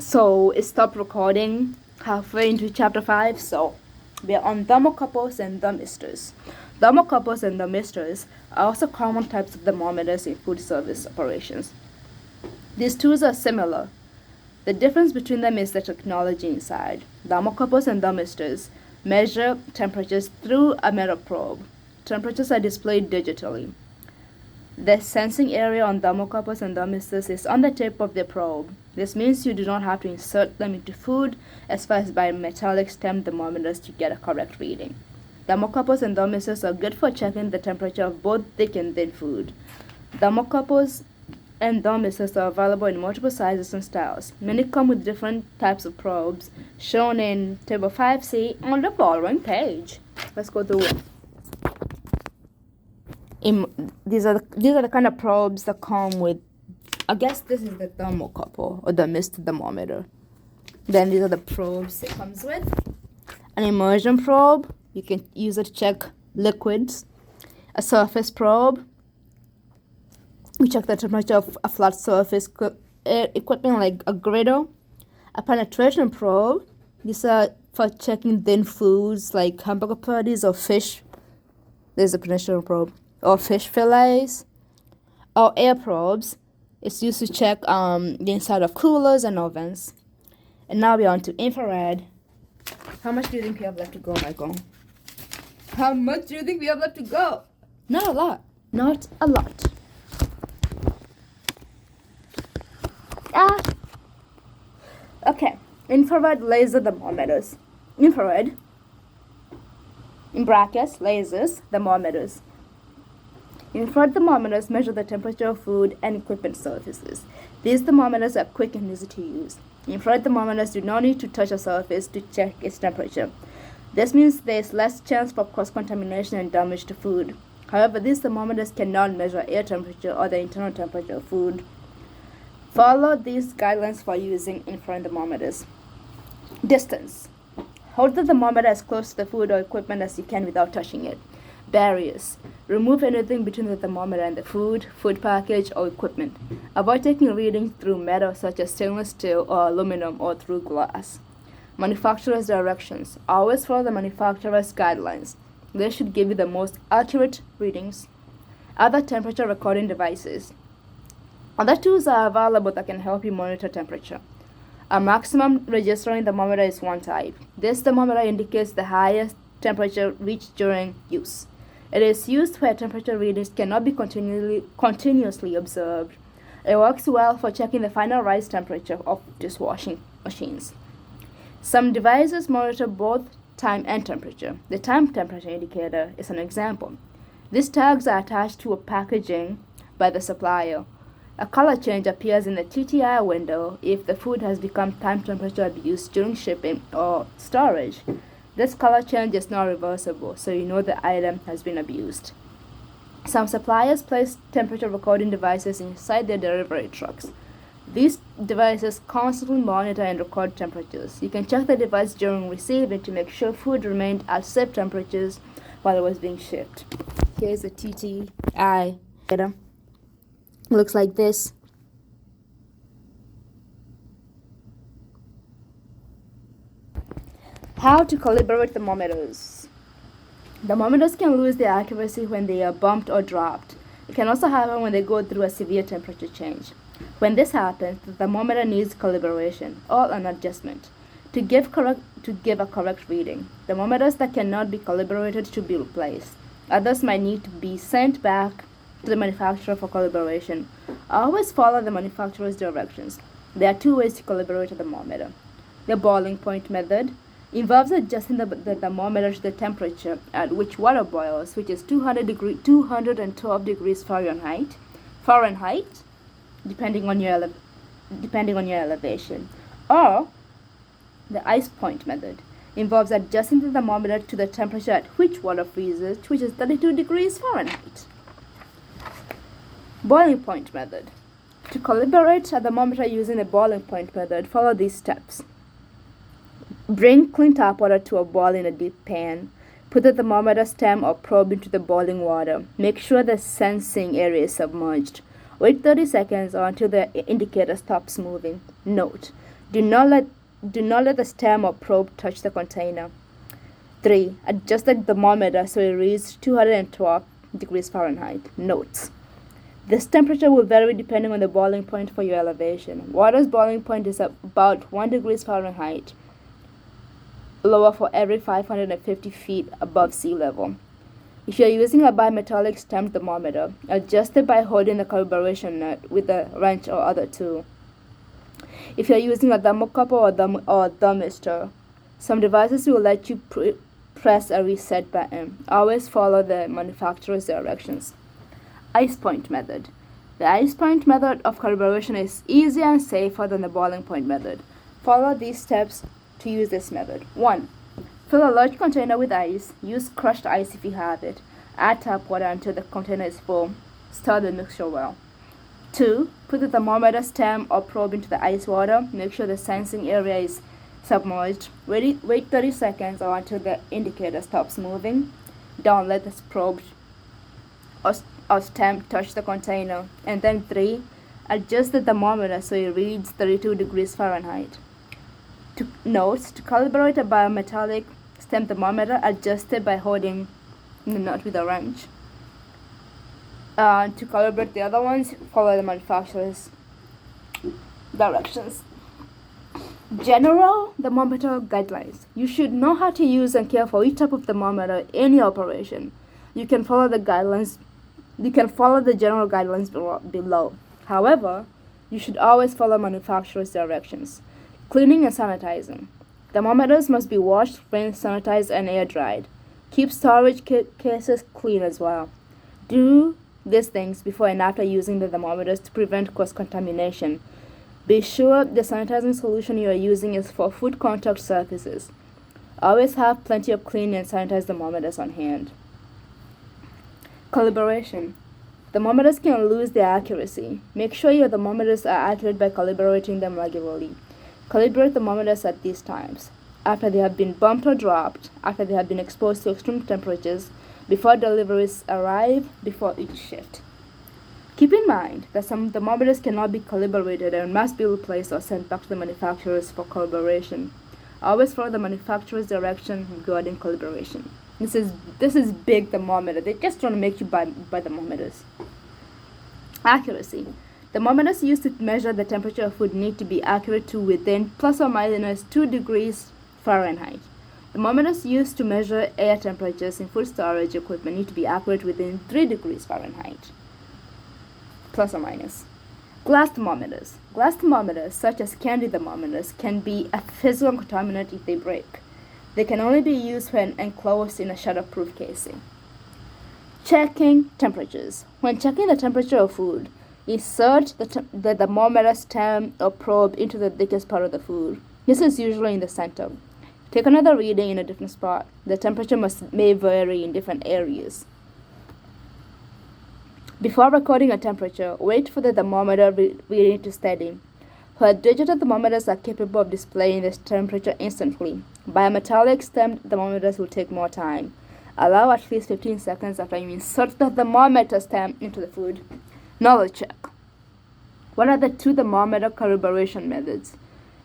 So it stopped recording halfway into chapter 5. So we are on thermocouples and thermistors. Thermocouples and thermistors are also common types of thermometers in food service operations. These tools are similar. The difference between them is the technology inside. Thermocouples and thermistors measure temperatures through a metal probe. Temperatures are displayed digitally. The sensing area on thermocouples and thermistors is on the tip of the probe. This means you do not have to insert them into food as far as by metallic stem thermometers to get a correct reading. Thermocouples and thermistors are good for checking the temperature of both thick and thin food. Thermocouples and thermistors are available in multiple sizes and styles. Many come with different types of probes, shown in Table 5C on the following page. Let's go through it. These are the kind of probes that come with, I guess this is the thermocouple or the mist thermometer. Then these are the probes it comes with. An immersion probe, you can use it to check liquids. A surface probe, we check the temperature of a flat surface equipment like a griddle. A penetration probe, these are for checking thin foods like hamburger patties or fish. There's a penetration probe. Or fish fillets, or air probes. It's used to check the inside of coolers and ovens. And now we're on to infrared. How much do you think we have left to go, Michael? How much do you think we have left to go? Not a lot. Not a lot. Okay. Infrared laser thermometers. Infrared, in brackets, lasers, thermometers. Infrared thermometers measure the temperature of food and equipment surfaces. These thermometers are quick and easy to use. Infrared thermometers do not need to touch a surface to check its temperature. This means there is less chance for cross-contamination and damage to food. However, these thermometers cannot measure air temperature or the internal temperature of food. Follow these guidelines for using infrared thermometers. Distance. Hold the thermometer as close to the food or equipment as you can without touching it. Barriers. Remove anything between the thermometer and the food package, or equipment. Avoid taking readings through metal such as stainless steel or aluminum or through glass. Manufacturer's directions. Always follow the manufacturer's guidelines. They should give you the most accurate readings. Other temperature recording devices. Other tools are available that can help you monitor temperature. A maximum registering thermometer is one type. This thermometer indicates the highest temperature reached during use. It is used where temperature readings cannot be continuously observed. It works well for checking the final rise temperature of dishwashing machines. Some devices monitor both time and temperature. The time temperature indicator is an example. These tags are attached to a packaging by the supplier. A color change appears in the TTI window if the food has become time temperature abused during shipping or storage. This color change is not reversible, so you know the item has been abused. Some suppliers place temperature recording devices inside their delivery trucks. These devices constantly monitor and record temperatures. You can check the device during receiving to make sure food remained at safe temperatures while it was being shipped. Here's the TTI item. Looks like this. How to calibrate thermometers. Thermometers can lose their accuracy when they are bumped or dropped. It can also happen when they go through a severe temperature change. When this happens, the thermometer needs calibration or an adjustment to give a correct reading. Thermometers that cannot be calibrated should be replaced. Others might need to be sent back to the manufacturer for calibration. Always follow the manufacturer's directions. There are two ways to calibrate a thermometer. The boiling point method involves adjusting the thermometer to the temperature at which water boils, which is 212 degrees Fahrenheit, depending on your elevation. Or the ice point method involves adjusting the thermometer to the temperature at which water freezes, which is 32 degrees Fahrenheit. Boiling point method. To calibrate a thermometer using the boiling point method, follow these steps. Bring clean tap water to a boil in a deep pan. Put the thermometer stem or probe into the boiling water. Make sure the sensing area is submerged. Wait 30 seconds or until the indicator stops moving. Note: Do not let the stem or probe touch the container. 3. Adjust the thermometer so it reads 212 degrees Fahrenheit. Notes: this temperature will vary depending on the boiling point for your elevation. Water's boiling point is about 1 degrees Fahrenheit lower for every 550 feet above sea level. If you're using a bimetallic stem thermometer, adjust it by holding the calibration nut with a wrench or other tool. If you're using a thermocouple or thermistor, some devices will let you press a reset button. Always follow the manufacturer's directions. Ice point method. The ice point method of calibration is easier and safer than the boiling point method. Follow these steps to use this method. 1. Fill a large container with ice. Use crushed ice if you have it. Add tap water until the container is full. Stir the mixture well. 2. Put the thermometer stem or probe into the ice water. Make sure the sensing area is submerged. Wait 30 seconds or until the indicator stops moving. Don't let the probe or stem touch the container. And then 3. Adjust the thermometer so it reads 32 degrees Fahrenheit. Notes: to calibrate a bimetallic stem thermometer, adjust it by holding the nut with a wrench. To calibrate the other ones, follow the manufacturer's directions. General thermometer guidelines. You should know how to use and care for each type of thermometer in your operation. You can follow the general guidelines below. However, you should always follow manufacturer's directions. Cleaning and sanitizing. Thermometers must be washed, rinsed, sanitized, and air dried. Keep storage cases clean as well. Do these things before and after using the thermometers to prevent cross-contamination. Be sure the sanitizing solution you are using is for food contact surfaces. Always have plenty of clean and sanitized thermometers on hand. Calibration. Thermometers can lose their accuracy. Make sure your thermometers are accurate by calibrating them regularly. Calibrate thermometers at these times: after they have been bumped or dropped, after they have been exposed to extreme temperatures, before deliveries arrive, before each shift. Keep in mind that some thermometers cannot be calibrated and must be replaced or sent back to the manufacturers for calibration. Always follow the manufacturer's direction regarding calibration. This is big thermometer. They just don't make you buy thermometers. Accuracy. Thermometers used to measure the temperature of food need to be accurate to within plus or minus 2 degrees Fahrenheit. Thermometers used to measure air temperatures in food storage equipment need to be accurate within 3 degrees Fahrenheit, plus or minus. Glass thermometers. Glass thermometers, such as candy thermometers, can be a physical contaminant if they break. They can only be used when enclosed in a shutterproof casing. Checking temperatures. When checking the temperature of food, insert the thermometer stem or probe into the thickest part of the food. This is usually in the center. Take another reading in a different spot. The temperature may vary in different areas. Before recording a temperature, wait for the thermometer reading to steady. While digital thermometers are capable of displaying this temperature instantly, bimetallic stem thermometers will take more time. Allow at least 15 seconds after you insert the thermometer stem into the food. Knowledge check. What are the 2 thermometer calibration methods?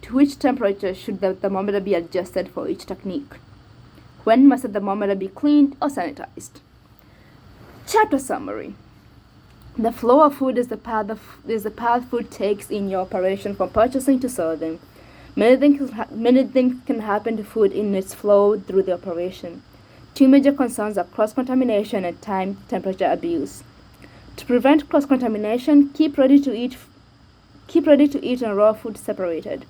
To which temperature should the thermometer be adjusted for each technique? When must the thermometer be cleaned or sanitized? Chapter summary. The flow of food is the path food takes in your operation from purchasing to serving. Many things can happen to food in its flow through the operation. 2 major concerns are cross-contamination and time-temperature abuse. To prevent cross-contamination, keep ready to eat and raw food separated.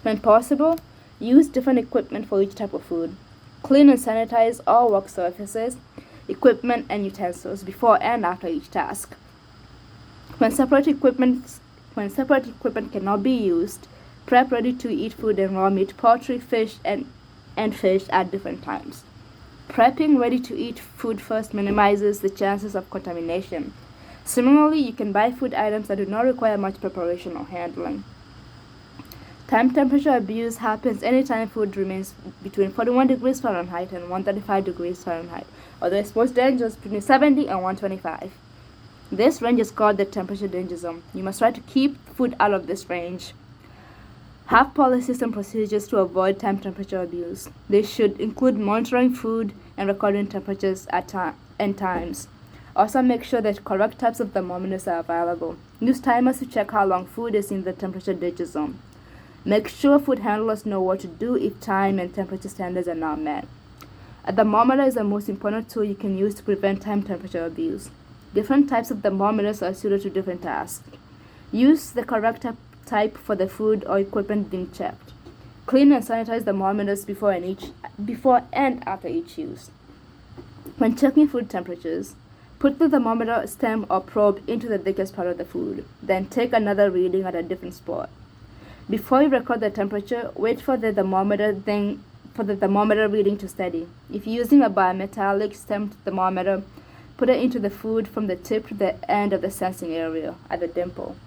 When possible, use different equipment for each type of food. Clean and sanitize all work surfaces, equipment, and utensils before and after each task. When separate equipment cannot be used, prep ready-to-eat food and raw meat, poultry, fish, and fish at different times. Prepping ready-to-eat food first minimizes the chances of contamination. Similarly, you can buy food items that do not require much preparation or handling. Time-temperature abuse happens anytime food remains between 41 degrees Fahrenheit and 135 degrees Fahrenheit, although its most dangerous between 70 and 125. This range is called the temperature danger zone. You must try to keep food out of this range. Have policies and procedures to avoid time temperature abuse. They should include monitoring food and recording temperatures and times. Also make sure that correct types of thermometers are available. Use timers to check how long food is in the temperature danger zone. Make sure food handlers know what to do if time and temperature standards are not met. A thermometer is the most important tool you can use to prevent time temperature abuse. Different types of thermometers are suited to different tasks. Use the correct type for the food or equipment being checked. Clean and sanitize thermometers before and after each use. When checking food temperatures, put the thermometer stem or probe into the thickest part of the food. Then take another reading at a different spot. Before you record the temperature, wait for the thermometer reading to steady. If you're using a bimetallic stemmed thermometer, put it into the food from the tip to the end of the sensing area at the dimple.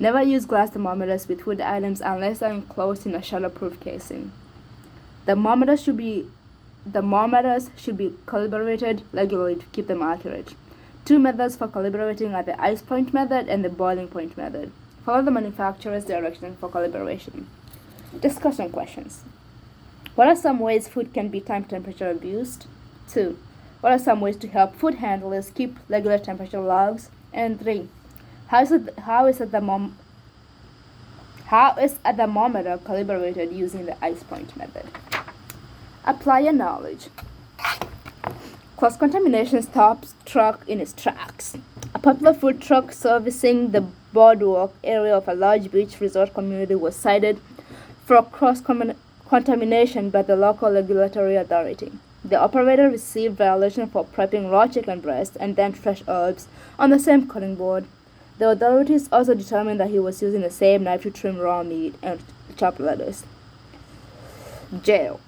Never use glass thermometers with food items unless they're enclosed in a shatterproof casing. Thermometers should be calibrated regularly to keep them accurate. Two methods for calibrating are the ice point method and the boiling point method. Follow the manufacturer's direction for calibration. Discussion questions. What are some ways food can be time temperature abused? 2. What are some ways to help food handlers keep regular temperature logs? And 3. How is a thermometer calibrated using the ice point method? Apply your knowledge. Cross-contamination stops truck in its tracks. A popular food truck servicing the boardwalk area of a large beach resort community was cited for cross-contamination by the local regulatory authority. The operator received violation for prepping raw chicken breast and then fresh herbs on the same cutting board. The authorities also determined that he was using the same knife to trim raw meat and chop lettuce. Jail.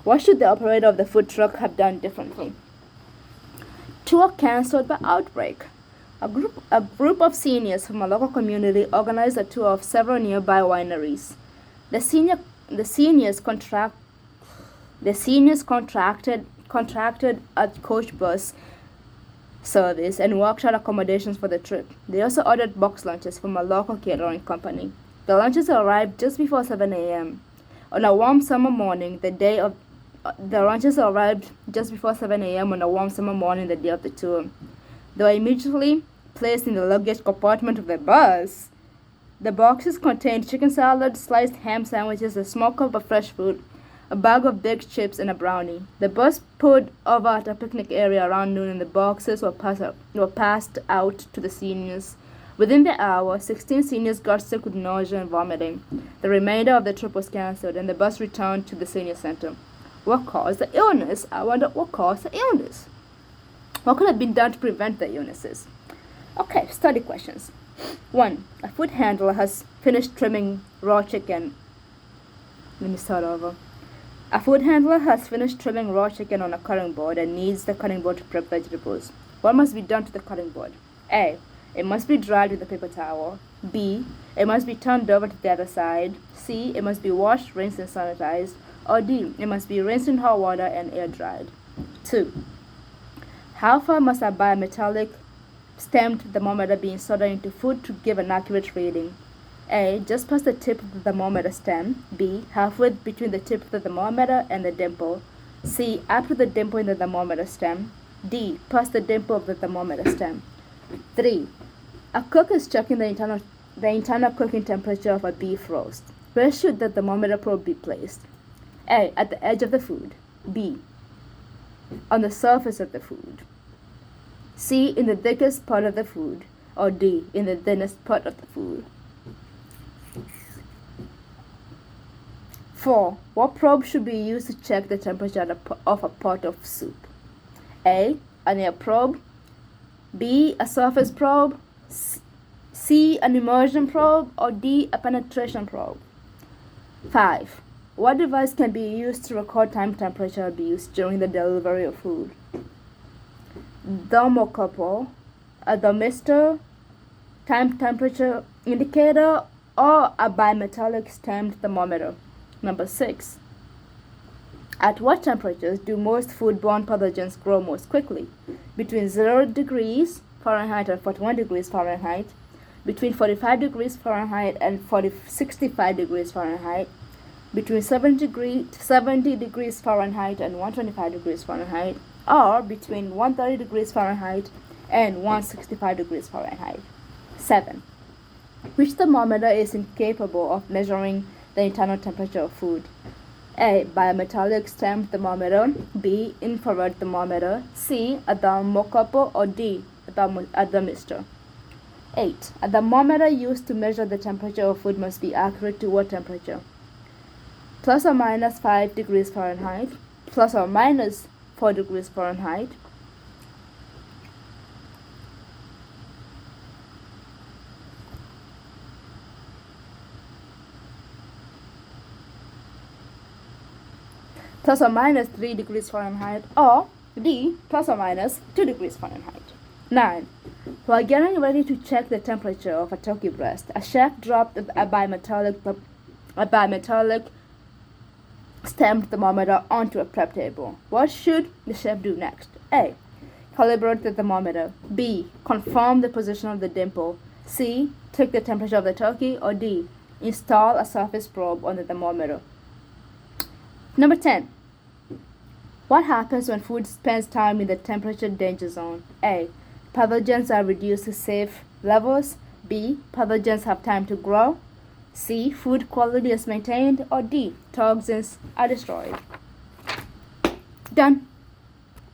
What should the operator of the food truck have done differently? Tour cancelled by outbreak. A group of seniors from a local community organized a tour of several nearby wineries. The seniors contracted a coach bus service and worked out accommodations for the trip. They also ordered box lunches from a local catering company. The lunches arrived just before 7 a.m. On a warm summer morning, the lunches arrived just before 7 a.m. on a warm summer morning, the day of the tour. They were immediately placed in the luggage compartment of the bus. The boxes contained chicken salad, sliced ham sandwiches, a small cup of fresh fruit, a bag of baked chips, and a brownie. The bus pulled over at a picnic area around noon, and the boxes were passed out to the seniors. Within the hour, 16 seniors got sick with nausea and vomiting. The remainder of the trip was cancelled, and the bus returned to the senior center. What caused the illness? I wonder what caused the illness. What could have been done to prevent the illnesses? Okay, study questions. 1. A food handler has finished trimming raw chicken. Let me start over. A food handler has finished trimming raw chicken on a cutting board and needs the cutting board to prep vegetables. What must be done to the cutting board? A. It must be dried with a paper towel. B. It must be turned over to the other side. C. It must be washed, rinsed, and sanitized. Or D. It must be rinsed in hot water and air dried. 2. How far must a bimetallic stemmed thermometer be inserted into food to give an accurate reading? A. Just past the tip of the thermometer stem. B. Halfway between the tip of the thermometer and the dimple. C. Up to the dimple in the thermometer stem. D. Past the dimple of the thermometer stem. 3. A cook is checking the internal cooking temperature of a beef roast. Where should the thermometer probe be placed? A. At the edge of the food. B. On the surface of the food. C. In the thickest part of the food. Or D. In the thinnest part of the food. 4. What probe should be used to check the temperature of a pot of soup? A. An air probe. B. A surface probe. C. An immersion probe. Or D. A penetration probe. 5. What device can be used to record time temperature abuse during the delivery of food? Thermocouple, a thermistor, time temperature indicator, or a bimetallic stemmed thermometer. Number 6. At what temperatures do most foodborne pathogens grow most quickly? Between 0 degrees Fahrenheit and 41 degrees Fahrenheit. between 45 degrees Fahrenheit and 65 degrees Fahrenheit, between 70 degrees Fahrenheit and 125 degrees Fahrenheit, or between 130 degrees Fahrenheit and 165 degrees Fahrenheit. 7. Which thermometer is incapable of measuring the internal temperature of food? A. Bimetallic stamped thermometer. B. Infrared thermometer. C. A thermocouple. Or D. A thermistor. 8. A thermometer used to measure the temperature of food must be accurate to what temperature? Plus or minus 5 degrees Fahrenheit, plus or minus 4 degrees Fahrenheit, plus or minus 3 degrees Fahrenheit, or D, plus or minus 2 degrees Fahrenheit. 9. While getting ready to check the temperature of a turkey breast, a chef dropped a bimetallic stamped thermometer onto a prep table. What should the chef do next? A. Calibrate the thermometer. B. Confirm the position of the dimple. C. Take the temperature of the turkey. Or D. Install a surface probe on the thermometer. Number 10. What happens when food spends time in the temperature danger zone? A. Pathogens are reduced to safe levels. B. Pathogens have time to grow. C. Food quality is maintained. Or D. Toxins are destroyed. Done.